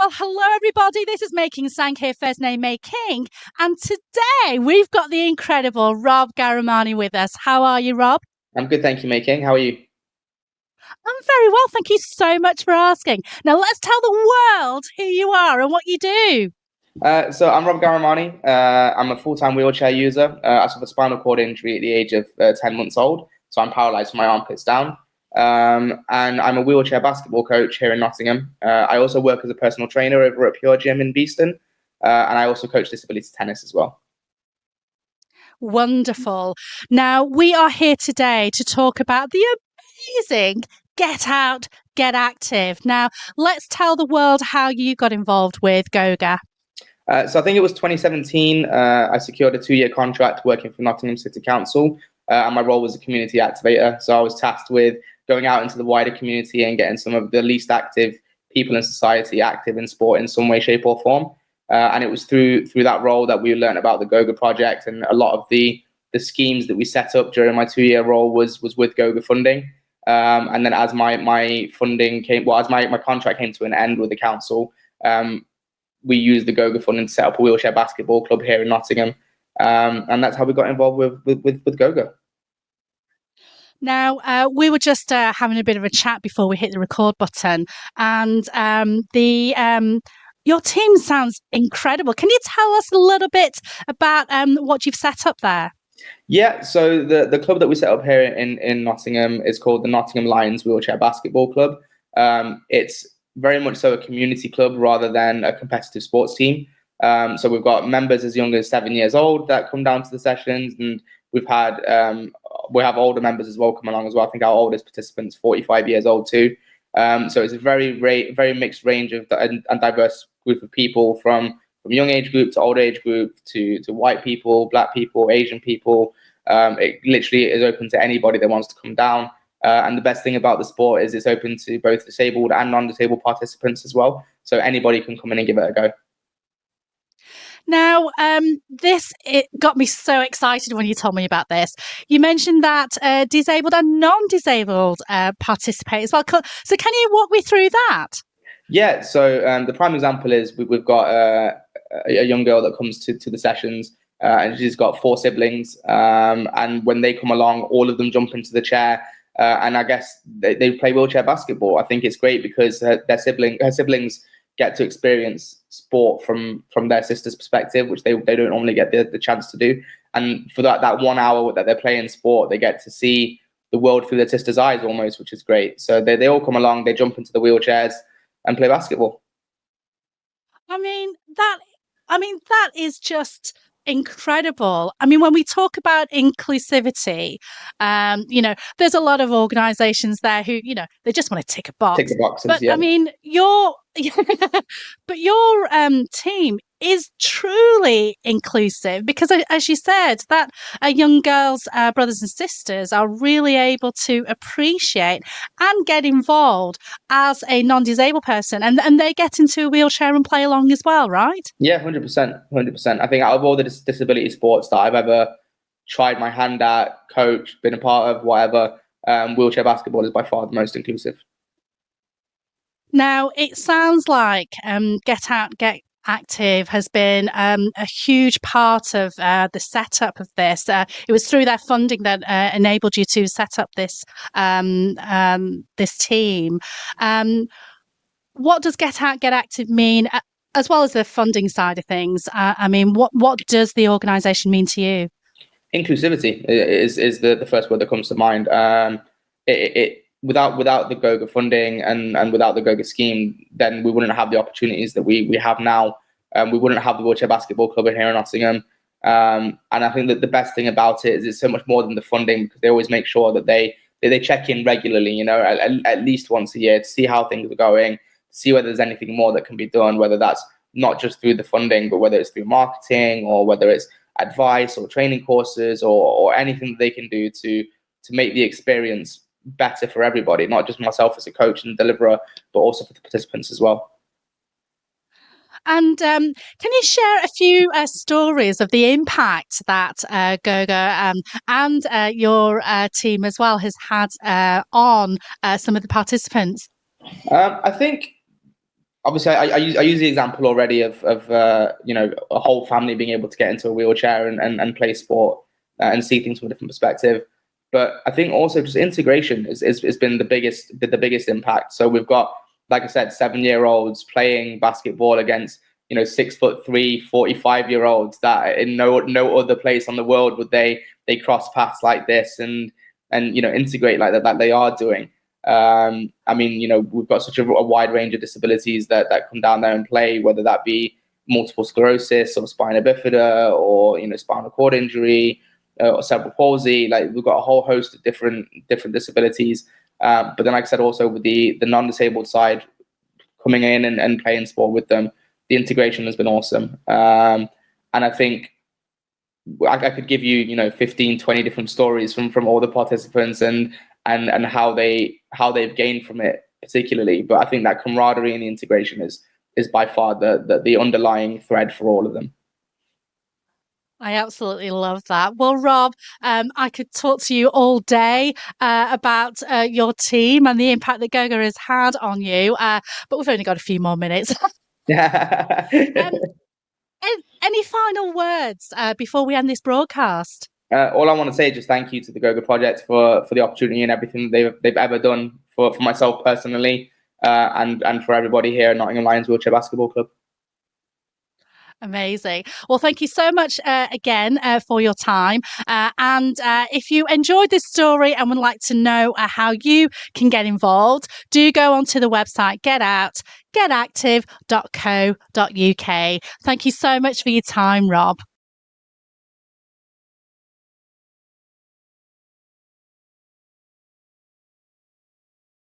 Well, hello, everybody. This is Making Sank here, first name May King. And today we've got the incredible Rob Ghahremani with us. How are you, Rob? I'm good, thank you, Making. How are you? I'm very well. Thank you so much for asking. Now, let's tell the world who you are and what you do. So I'm Rob Ghahremani. I'm a full-time wheelchair user. I suffered a spinal cord injury at the age of 10 months old, so I'm paralysed from my armpits down. And I'm a wheelchair basketball coach here in Nottingham. I also work as a personal trainer over at Pure Gym in Beeston, and I also coach disability tennis as well. Wonderful. Now, we are here today to talk about the amazing Get Out, Get Active. Now, let's tell the world how you got involved with GOGA. So I think it was 2017. I secured a 2-year contract working for Nottingham City Council, and my role was a community activator. So I was tasked with going out into the wider community and getting some of the least active people in society active in sport in some way, shape, or form. And it was through that role that we learned about the GOGA project, and a lot of the schemes that we set up during my 2-year role was with GOGA funding. And then as my funding came, as my contract came to an end with the council, we used the GOGA funding to set up a wheelchair basketball club here in Nottingham, and that's how we got involved with GOGA. Now, we were just having a bit of a chat before we hit the record button, and your team sounds incredible. Can you tell us a little bit about what you've set up there? Yeah, so the club that we set up here in Nottingham is called the Nottingham Lions Wheelchair Basketball Club. It's very much so a community club rather than a competitive sports team. So we've got members as young as 7 years old that come down to the sessions, and we have older members as well come along as well. I think our oldest participant's 45 years old too. So it's a very mixed range of and diverse group of people from young age group to old age group to white people, black people, Asian people. It literally is open to anybody that wants to come down. And the best thing about the sport is it's open to both disabled and non-disabled participants as well. So anybody can come in and give it a go. Now, it got me so excited when you told me about this. You mentioned that disabled and non-disabled participate as well. So can you walk me through that? Yeah, so the prime example is we've got a young girl that comes to the sessions, and she's got 4 siblings. And when they come along, all of them jump into the chair. And I guess they play wheelchair basketball. I think it's great because her siblings get to experience sport from their sister's perspective, which they don't normally get the chance to do. And for that 1 hour that they're playing sport, they get to see the world through their sister's eyes almost, which is great. So they all come along, they jump into the wheelchairs and play basketball. I mean that is just incredible. I mean, when we talk about inclusivity, there's a lot of organisations there who, they just want to tick a box. Tick the boxes, but yeah. I mean, your team is truly inclusive because, as you said, that young girls, brothers and sisters, are really able to appreciate and get involved as a non-disabled person, and they get into a wheelchair and play along as well, right? Yeah, 100%, 100%. I think out of all the disability sports that I've ever tried my hand at, coached, been a part of, whatever, wheelchair basketball is by far the most inclusive. Now, it sounds like Get Out, Get Active has been a huge part of the setup of this. It was through their funding that enabled you to set up this this team. What does Get Out, Get Active mean, as well as the funding side of things? I mean, what does the organisation mean to you? Inclusivity is the first word that comes to mind. Without the GOGA funding and without the GOGA scheme, then we wouldn't have the opportunities that we have now. We wouldn't have the wheelchair basketball club here in Nottingham. And I think that the best thing about it is it's so much more than the funding, because they always make sure that they check in regularly, at least once a year, to see how things are going, see whether there's anything more that can be done, whether that's not just through the funding, but whether it's through marketing or whether it's advice or training courses or anything that they can do to make the experience better for everybody, not just myself as a coach and deliverer, but also for the participants as well. And can you share a few stories of the impact that GOGA and your team as well has had on some of the participants? I think obviously I use the example already of a whole family being able to get into a wheelchair and play sport and see things from a different perspective. But I think also just integration has been the biggest impact. So we've got, like I said, 7-year-olds playing basketball against 6'3", 45-year-olds that in no other place on the world would they cross paths like this and integrate like they are doing. I mean, we've got such a wide range of disabilities that come down there and play, whether that be multiple sclerosis or spina bifida or spinal cord injury or cerebral palsy. Like we've got a whole host of different disabilities. But then, like I said, also with the non-disabled side coming in and playing sport with them, the integration has been awesome. And I think I could give you 15, 20 different stories from all the participants and how they've gained from it particularly. But I think that camaraderie and the integration is by far the underlying thread for all of them. I absolutely love that. Well, Rob, I could talk to you all day about your team and the impact that GOGA has had on you, but we've only got a few more minutes. Yeah. um, any final words before we end this broadcast? All I want to say is just thank you to the GOGA Project for the opportunity and everything they've ever done for myself personally, and for everybody here at Nottingham Lions Wheelchair Basketball Club. Amazing. Well, thank you so much again for your time. And if you enjoyed this story and would like to know how you can get involved, do go onto the website getactive.co.uk. Thank you so much for your time, Rob.